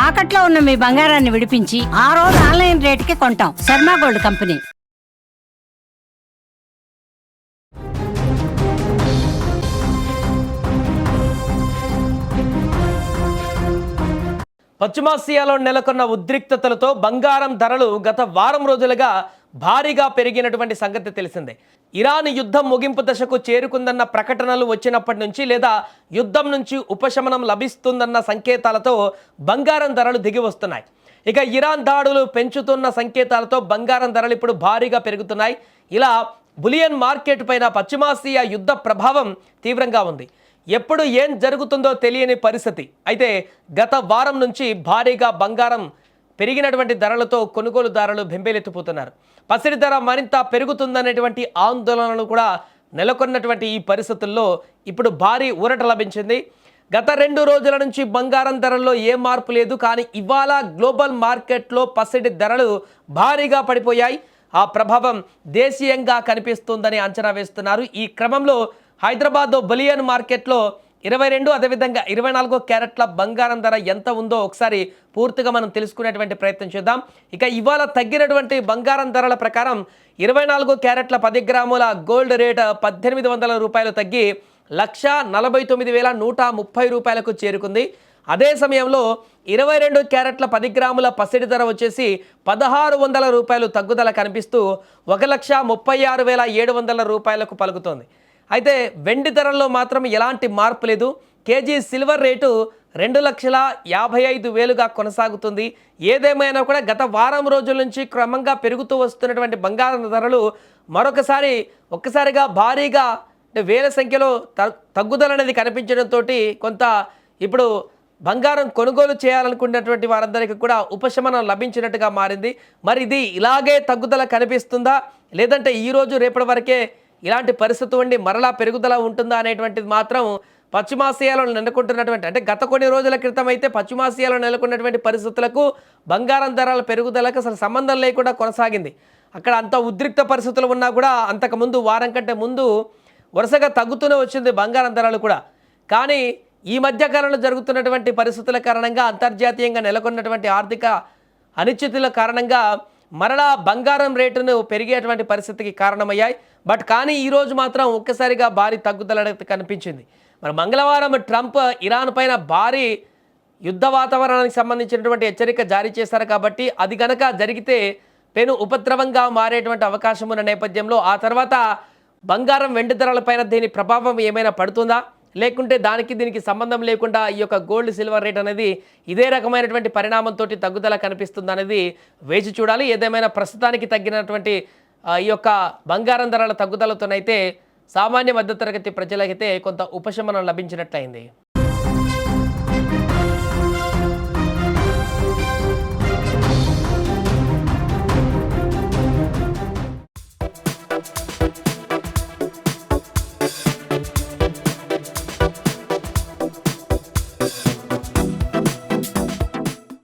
తాకట్లో ఉన్న మీ బంగారాన్ని విడిపించి ఆ రోజు ఆన్లైన్ రేటుకి కొంటాం. Sharma gold company. పశ్చిమాసియాలో నెలకొన్న ఉద్రిక్తతలతో బంగారం ధరలు గత వారం రోజులుగా భారీగా పెరిగినటువంటి సంగతి తెలిసిందే. ఇరాన్ యుద్ధం ముగింపు దశకు చేరుకుందన్న ప్రకటనలు వచ్చినప్పటి నుంచి లేదా యుద్ధం నుంచి ఉపశమనం లభిస్తుందన్న సంకేతాలతో బంగారం ధరలు దిగి వస్తున్నాయి. ఇక ఇరాన్ దాడులు పెంచుతున్న సంకేతాలతో బంగారం ధరలు ఇప్పుడు భారీగా పెరుగుతున్నాయి. ఇలా బులియన్ మార్కెట్ పైన పశ్చిమాసియా యుద్ధ ప్రభావం తీవ్రంగా ఉంది. ఎప్పుడు ఏం జరుగుతుందో తెలియని పరిస్థితి. అయితే గత వారం నుంచి భారీగా బంగారం పెరిగినటువంటి ధరలతో కొనుగోలుదారులు బెంబేలెత్తిపోతున్నారు. పసిడి ధర మరింత పెరుగుతుందనేటువంటి ఆందోళనలు కూడా నెలకొన్నటువంటి ఈ పరిస్థితుల్లో ఇప్పుడు భారీ ఊరట లభించింది. గత 2 రోజుల నుంచి బంగారం ధరల్లో ఏ మార్పు లేదు. కానీ ఇవాళ గ్లోబల్ మార్కెట్లో పసిడి ధరలు భారీగా పడిపోయాయి. ఆ ప్రభావం దేశీయంగా కనిపిస్తుందని అంచనా వేస్తున్నారు. ఈ క్రమంలో హైదరాబాద్ బులియన్ మార్కెట్లో 22 అదేవిధంగా 24 క్యారెట్ల బంగారం ధర ఎంత ఉందో ఒకసారి పూర్తిగా మనం తెలుసుకునేటువంటి ప్రయత్నం చేద్దాం. ఇక ఇవాళ తగ్గినటువంటి బంగారం ధరల ప్రకారం 24 క్యారెట్ల 10 గ్రాముల గోల్డ్ రేట్ 1800 రూపాయలు తగ్గి 1,49,130 రూపాయలకు చేరుకుంది. అదే సమయంలో 22 క్యారెట్ల 10 గ్రాముల పసిడి ధర వచ్చేసి 1,600 రూపాయలు తగ్గుదల కనిపిస్తూ 1,36,700 రూపాయలకు పలుకుతోంది. అయితే వెండి ధరల్లో మాత్రం ఎలాంటి మార్పు లేదు. కేజీ సిల్వర్ రేటు 2,55,000గా కొనసాగుతుంది. ఏదేమైనా కూడా గత వారం రోజుల నుంచి క్రమంగా పెరుగుతూ వస్తున్నటువంటి బంగారం ధరలు ఒక్కసారిగా భారీగా వేల సంఖ్యలో తగ్గుదల అనేది కనిపించడంతో కొంత ఇప్పుడు బంగారం కొనుగోలు చేయాలనుకున్నటువంటి వారందరికీ కూడా ఉపశమనం లభించినట్టుగా మారింది. మరి ఇది ఇలాగే తగ్గుదల కనిపిస్తుందా, లేదంటే ఈరోజు రేపటి వరకే ఇలాంటి పరిస్థితి ఉండి మరలా పెరుగుదల ఉంటుందా అనేటువంటిది మాత్రం పశ్చిమాసియాలో నెలకొంటున్నటువంటి, అంటే గత కొన్ని రోజుల క్రితం అయితే పశ్చిమాసియాలో నెలకొన్నటువంటి పరిస్థితులకు బంగారం ధరల పెరుగుదలకు అసలు సంబంధం లేకుండా కొనసాగింది. అక్కడ అంత ఉద్రిక్త పరిస్థితులు ఉన్నా కూడా అంతకుముందు వారం కంటే ముందు వరుసగా తగ్గుతూనే వచ్చింది బంగారం ధరలు కూడా. కానీ ఈ మధ్యకాలంలో జరుగుతున్నటువంటి పరిస్థితుల కారణంగా అంతర్జాతీయంగా నెలకొన్నటువంటి ఆర్థిక అనిశ్చితుల కారణంగా మరలా బంగారం రేటును పెరిగేటువంటి పరిస్థితికి కారణమయ్యాయి. కానీ ఈరోజు మాత్రం ఒక్కసారిగా భారీ తగ్గుదల కనిపించింది. మరి మంగళవారం ట్రంప్ ఇరాన్ పైన భారీ యుద్ధ వాతావరణానికి సంబంధించినటువంటి హెచ్చరిక జారీ చేశారు. కాబట్టి అది కనుక జరిగితే పెను ఉపద్రవంగా మారేటువంటి అవకాశం ఉన్న నేపథ్యంలో ఆ తర్వాత బంగారం వెండి ధరలపైన దీని ప్రభావం ఏమైనా పడుతుందా, లేకుంటే దీనికి సంబంధం లేకుండా ఈ యొక్క గోల్డ్ సిల్వర్ రేట్ అనేది ఇదే రకమైనటువంటి పరిణామంతో తగ్గుదల కనిపిస్తుంది అనేది వేచి చూడాలి. ఏదేమైనా ప్రస్తుతానికి తగ్గినటువంటి ఈ యొక్క బంగారం ధరల తగ్గుదలతోనైతే సామాన్య మధ్యతరగతి ప్రజలకైతే కొంత ఉపశమనం లభించినట్లయింది.